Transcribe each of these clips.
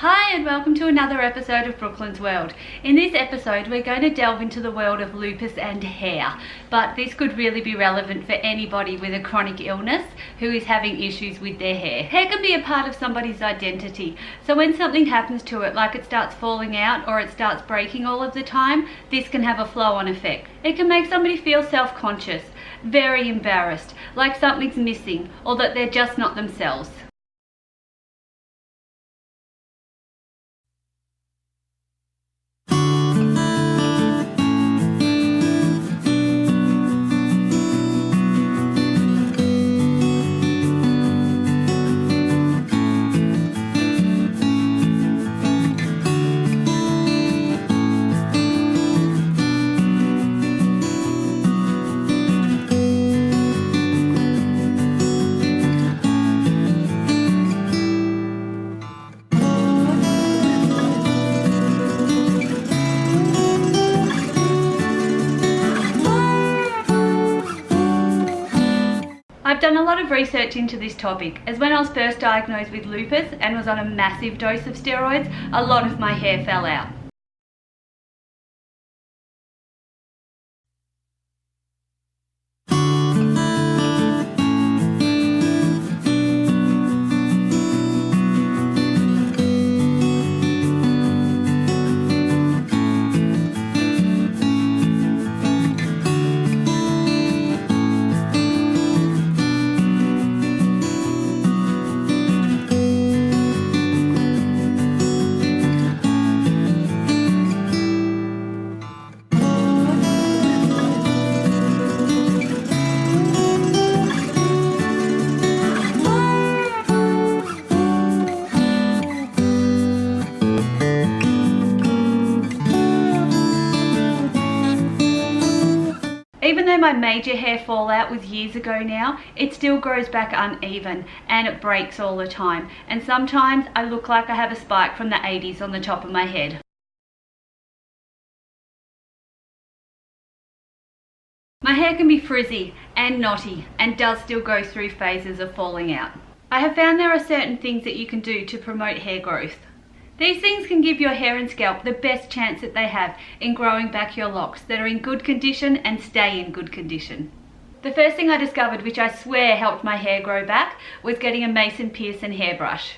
Hi and welcome to another episode of Brooklyn's World. In this episode we're going to delve into the world of lupus and hair, but this could really be relevant for anybody with a chronic illness who is having issues with their hair. Hair can be a part of somebody's identity, so when something happens to it, like it starts falling out or it starts breaking all of the time, this can have a flow-on effect. It can make somebody feel self-conscious, very embarrassed, like something's missing or that they're just not themselves. I've done a lot of research into this topic, as when I was first diagnosed with lupus and was on a massive dose of steroids, a lot of my hair fell out. Even though my major hair fallout was years ago now, it still grows back uneven and it breaks all the time. And sometimes I look like I have a spike from the 80s on the top of my head. My hair can be frizzy and knotty and does still go through phases of falling out. I have found there are certain things that you can do to promote hair growth. These things can give your hair and scalp the best chance that they have in growing back your locks that are in good condition and stay in good condition. The first thing I discovered, which I swear helped my hair grow back, was getting a Mason Pearson hairbrush.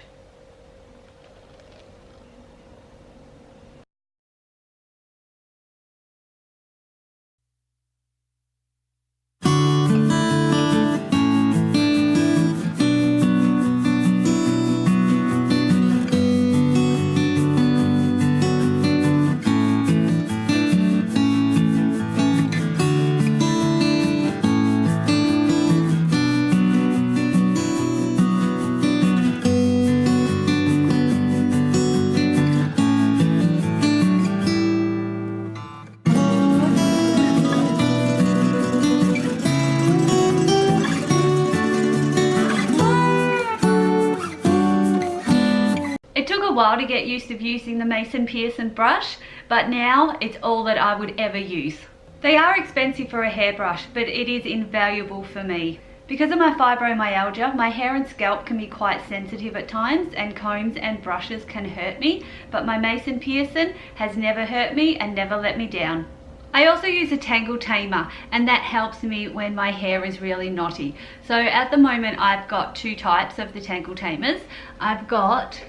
It took a while to get used to using the Mason Pearson brush, but now it's all that I would ever use. They are expensive for a hairbrush, but it is invaluable for me. Because of my fibromyalgia, my hair and scalp can be quite sensitive at times and combs and brushes can hurt me, but my Mason Pearson has never hurt me and never let me down. I also use a tangle tamer, and that helps me when my hair is really knotty. So at the moment I've got two types of the tangle tamers. I've got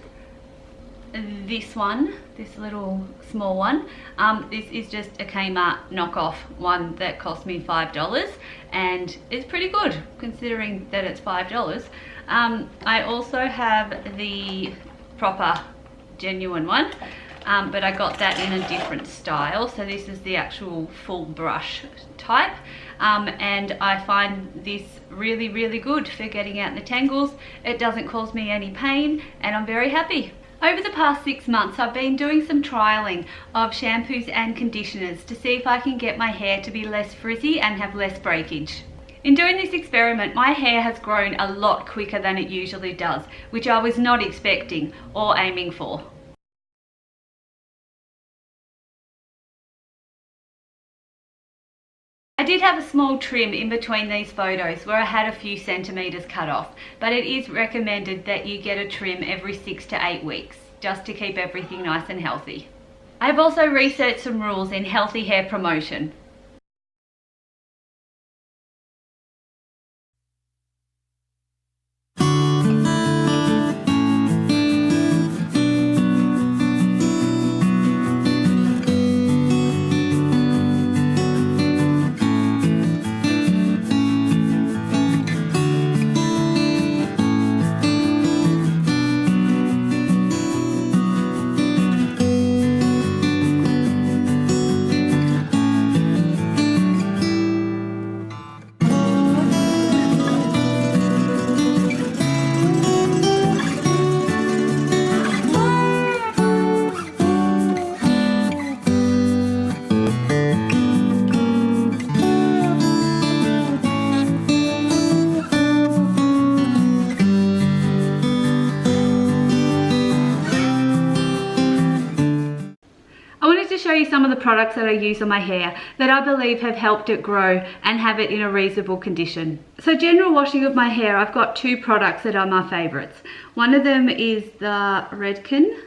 this one, this little small one. This is just a Kmart knockoff one that cost me $5 and it's pretty good considering that it's $5. I also have the proper genuine one, but I got that in a different style. So this is the actual full brush type, and I find this really good for getting out the tangles. It doesn't cause me any pain and I'm very happy. Over the past 6 months, I've been doing some trialing of shampoos and conditioners to see if I can get my hair to be less frizzy and have less breakage. In doing this experiment, my hair has grown a lot quicker than it usually does, which I was not expecting or aiming for. I did have a small trim in between these photos where I had a few centimetres cut off, but it is recommended that you get a trim every 6 to 8 weeks. just to keep everything nice and healthy. I've also researched some rules in healthy hair promotion. Show you some of the products that I use on my hair that I believe have helped it grow and have it in a reasonable condition. So general washing of my hair, I've got two products that are my favorites. One of them is the Redken,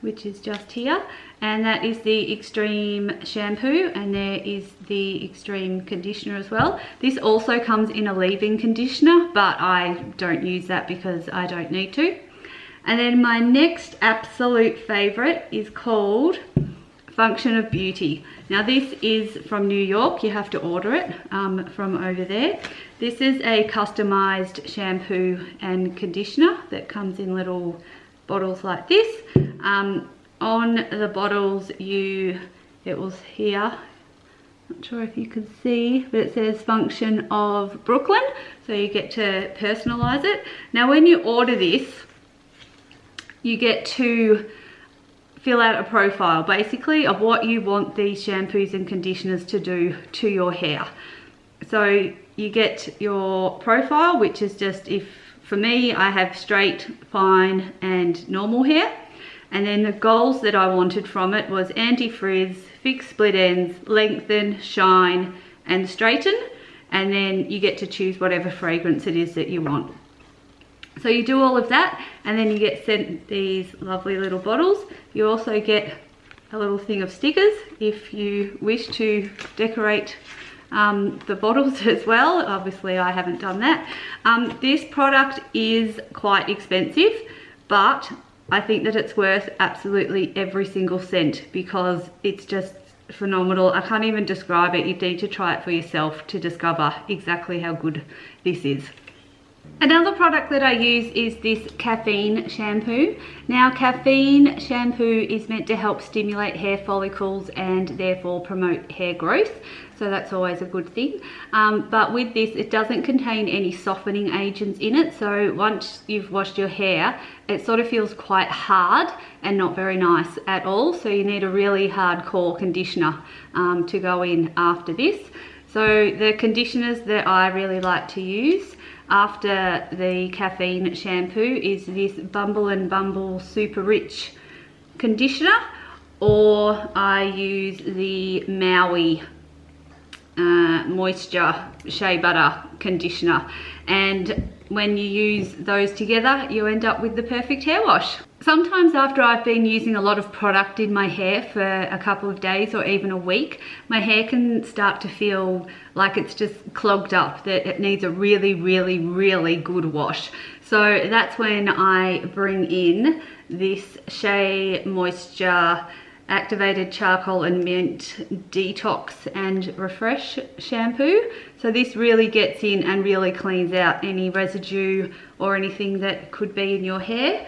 which is just here, and that is the Extreme shampoo, and there is the Extreme conditioner as well. This also comes in a leave-in conditioner, but I don't use that because I don't need to. And then my next absolute favorite is called Function of Beauty. Now this is from New York. You have to order it from over there. This is a customized shampoo and conditioner that comes in little bottles like this. On the bottles it was here, not sure if you can see, but it says Function of Brooklyn, so you get to personalize it. Now when you order this, you get to fill out a profile basically of what you want these shampoos and conditioners to do to your hair. So you get your profile, which is just, if for me, I have straight, fine and normal hair. And then the goals that I wanted from it was anti-frizz, fix split ends, lengthen, shine and straighten. And then you get to choose whatever fragrance it is that you want. So you do all of that and then you get sent these lovely little bottles. You also get a little thing of stickers if you wish to decorate the bottles as well. Obviously I haven't done that. This product is quite expensive, but I think that it's worth absolutely every single cent because it's just phenomenal. I can't even describe it. You need to try it for yourself to discover exactly how good this is. Another product that I use is this caffeine shampoo. Now caffeine shampoo is meant to help stimulate hair follicles and therefore promote hair growth. So that's always a good thing. But with this, it doesn't contain any softening agents in it. So once you've washed your hair, it sort of feels quite hard and not very nice at all. So you need a really hardcore conditioner to go in after this. So the conditioners that I really like to use after the caffeine shampoo is this Bumble and Bumble Super Rich conditioner, or I use the Maui Moisture Shea Butter conditioner. And when you use those together, you end up with the perfect hair wash. Sometimes after I've been using a lot of product in my hair for a couple of days or even a week, my hair can start to feel like it's just clogged up, that it needs a really, really, really good wash. So that's when I bring in this Shea Moisture Activated Charcoal and Mint Detox and Refresh shampoo. So this really gets in and really cleans out any residue or anything that could be in your hair.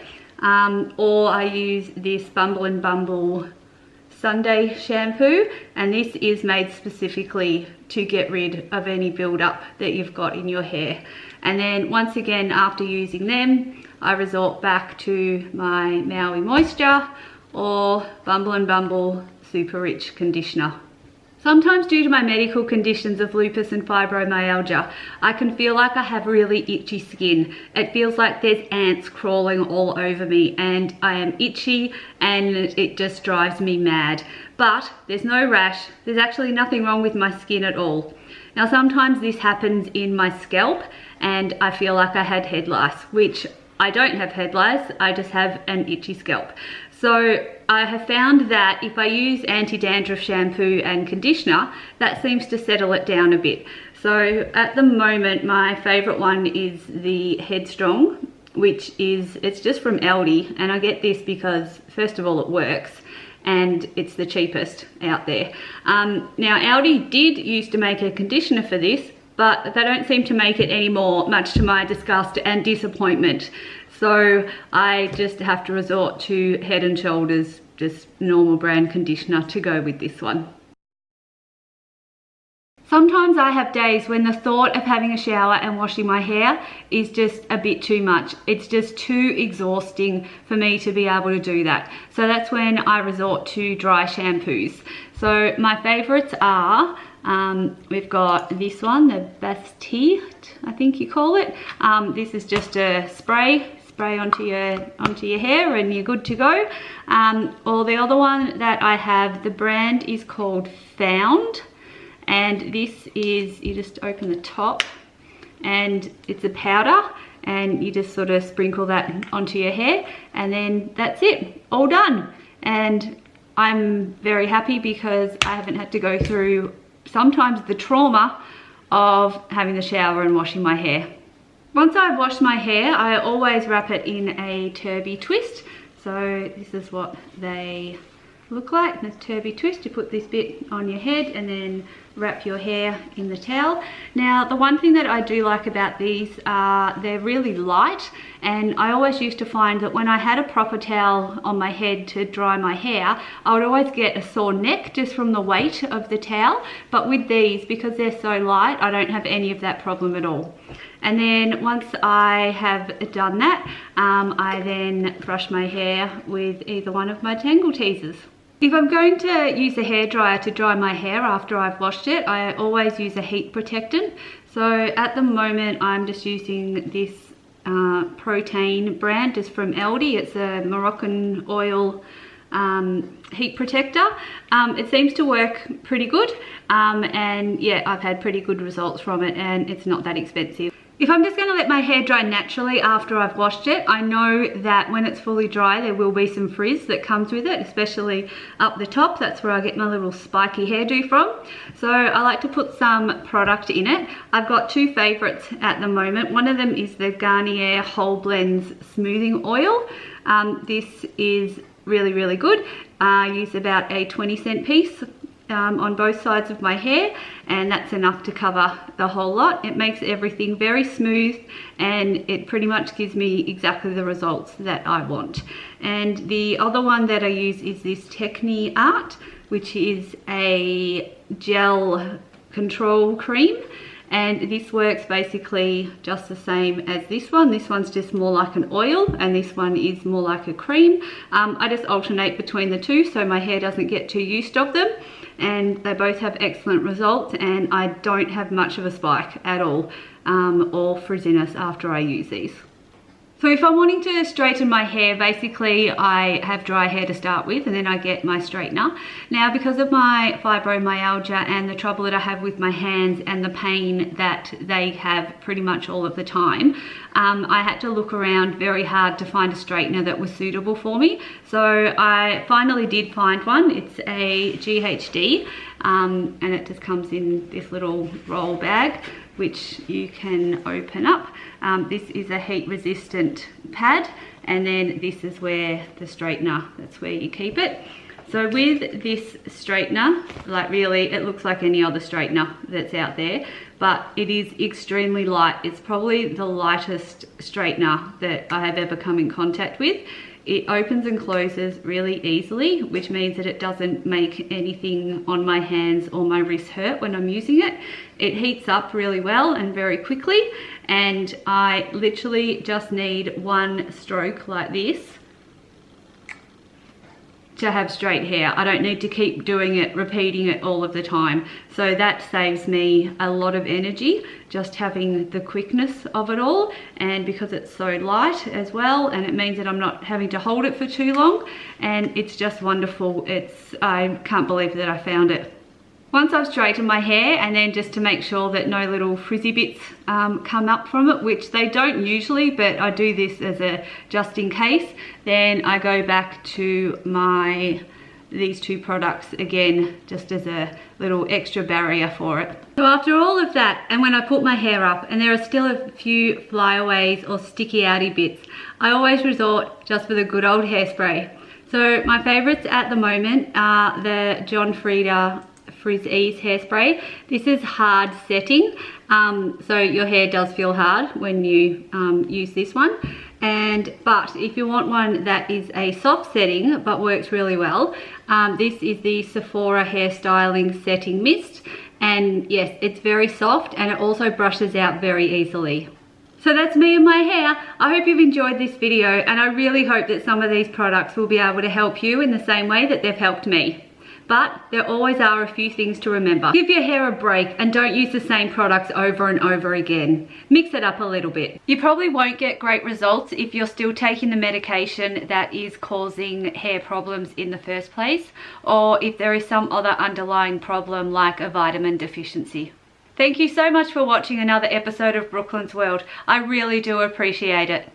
Or I use this Bumble and Bumble Sunday shampoo, and this is made specifically to get rid of any buildup that you've got in your hair. And then once again, after using them, I resort back to my Maui Moisture or Bumble and Bumble Super Rich conditioner. Sometimes due to my medical conditions of lupus and fibromyalgia, I can feel like I have really itchy skin. It feels like there's ants crawling all over me and I am itchy and it just drives me mad. But there's no rash. There's actually nothing wrong with my skin at all. Now sometimes this happens in my scalp and I feel like I had head lice, which I don't have head lice, I just have an itchy scalp. So I have found that if I use anti-dandruff shampoo and conditioner, that seems to settle it down a bit. So at the moment, my favorite one is the Headstrong, which is, it's just from Aldi, and I get this because first of all it works and it's the cheapest out there. Now Aldi did used to make a conditioner for this, but they don't seem to make it anymore, much to my disgust and disappointment. So I just have to resort to Head and Shoulders, just normal brand conditioner to go with this one. Sometimes I have days when the thought of having a shower and washing my hair is just a bit too much. It's just too exhausting for me to be able to do that. So that's when I resort to dry shampoos. So my favorites are, we've got this one, the Bastille, I think you call it. This is just a spray onto your hair and you're good to go. Or the other one that I have, the brand is called Found. And this is, you just open the top and it's a powder and you just sort of sprinkle that onto your hair and then that's it, all done. And I'm very happy because I haven't had to go through sometimes the trauma of having the shower and washing my hair. Once I've washed my hair, I always wrap it in a turby twist. So this is what they look like, this turby twist. You put this bit on your head and then wrap your hair in the towel. Now the one thing that I do like about these are they're really light, and I always used to find that when I had a proper towel on my head to dry my hair, I would always get a sore neck just from the weight of the towel. But with these, because they're so light, I don't have any of that problem at all. And then once I have done that, I then brush my hair with either one of my Tangle Teasers. If I'm going to use a hairdryer to dry my hair after I've washed it, I always use a heat protectant. So at the moment I'm just using this Protein brand, just from Aldi. It's a Moroccan oil heat protector. It seems to work pretty good, and yeah, I've had pretty good results from it, and it's not that expensive. If I'm just going to let my hair dry naturally after I've washed it, I know that when it's fully dry there will be some frizz that comes with it, especially up the top. That's where I get my little spiky hairdo from. So I like to put some product in it. I've got two favourites at the moment. One of them is the Garnier Whole Blends Smoothing Oil. This is really, really good. I use about a 20-cent piece on both sides of my hair, and that's enough to cover the whole lot. It makes everything very smooth and it pretty much gives me exactly the results that I want. And the other one that I use is this Techni Art, which is a gel control cream, and this works basically just the same as this one. This one's just more like an oil and this one is more like a cream. I just alternate between the two so my hair doesn't get too used of them, and they both have excellent results, and I don't have much of a spike at all or frizziness after I use these. So if I'm wanting to straighten my hair, basically I have dry hair to start with and then I get my straightener. Now because of my fibromyalgia and the trouble that I have with my hands and the pain that they have pretty much all of the time, I had to look around very hard to find a straightener that was suitable for me. So I finally did find one. It's a GHD and it just comes in this little roll bag which you can open up. This is a heat resistant pad, and then this is where the straightener, that's where you keep it. So with this straightener, like really it looks like any other straightener that's out there, but it is extremely light. It's probably the lightest straightener that I have ever come in contact with. It opens and closes really easily, which means that it doesn't make anything on my hands or my wrists hurt when I'm using it. It heats up really well and very quickly, and I literally just need one stroke like this to have straight hair. I don't need to keep doing it, repeating it all of the time. So that saves me a lot of energy, just having the quickness of it all, and because it's so light as well, and it means that I'm not having to hold it for too long, and it's just wonderful. I can't believe that I found it. Once I've straightened my hair, and then just to make sure that no little frizzy bits come up from it, which they don't usually, but I do this as a just in case, then I go back to these two products again, just as a little extra barrier for it. So after all of that, and when I put my hair up and there are still a few flyaways or sticky outy bits, I always resort just for the good old hairspray. So my favorites at the moment are the John Frieda Frizz Ease hairspray. This is hard setting, so your hair does feel hard when you use this one. But if you want one that is a soft setting but works really well, this is the Sephora Hairstyling Setting Mist. And yes, it's very soft and it also brushes out very easily. So that's me and my hair. I hope you've enjoyed this video, and I really hope that some of these products will be able to help you in the same way that they've helped me. But there always are a few things to remember. Give your hair a break and don't use the same products over and over again. Mix it up a little bit. You probably won't get great results if you're still taking the medication that is causing hair problems in the first place, or if there is some other underlying problem like a vitamin deficiency. Thank you so much for watching another episode of Brooklyn's World. I really do appreciate it.